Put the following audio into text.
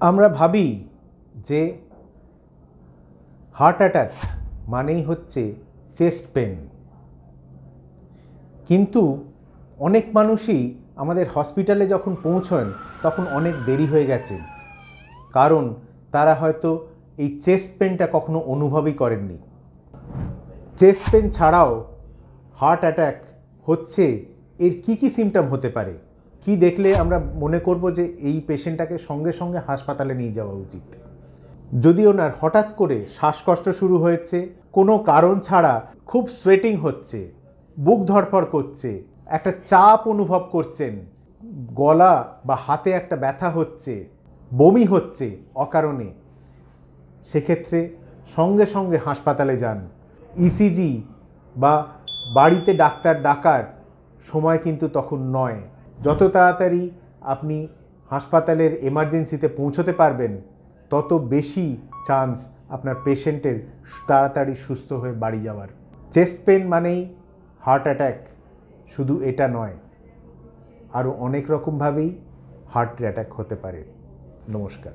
আমরা ভাবি যে হার্ট অ্যাটাক মানেই হচ্ছে চেস্ট পেন, কিন্তু অনেক মানুষই আমাদের হসপিটালে যখন পৌঁছন তখন অনেক দেরি হয়ে গেছে, কারণ তারা হয়তো এই চেস্ট পেনটা কখনো অনুভবই করেননি। চেস্ট পেন ছাড়াও হার্ট অ্যাটাক হচ্ছে, এর কি কি সিমটম হতে পারে, কি দেখলে আমরা মনে করব যে এই পেশেন্টটাকে সঙ্গে সঙ্গে হাসপাতালে নিয়ে যাওয়া উচিত। যদি ওনার হঠাৎ করে শ্বাসকষ্ট শুরু হয়েছে, কোনো কারণ ছাড়া খুব সোয়েটিং হচ্ছে, বুক ধড়ফড় করছে, একটা চাপ অনুভব করছেন, গলা বা হাতে একটা ব্যথা হচ্ছে, বমি হচ্ছে অকারণে, সেক্ষেত্রে সঙ্গে সঙ্গে হাসপাতালে যান। ইসিজি বা বাড়িতে ডাক্তার ডাকার সময় কিন্তু তখন নয়। যত তাড়াতাড়ি আপনি হাসপাতালের এমার্জেন্সিতে পৌঁছতে পারবেন, তত বেশি চান্স আপনার পেশেন্টের তাড়াতাড়ি সুস্থ হয়ে বাড়ি যাওয়ার। চেস্ট পেন মানেই হার্ট অ্যাটাক, শুধু এটা নয়, আরও অনেক রকমভাবেই হার্ট অ্যাটাক হতে পারে। নমস্কার।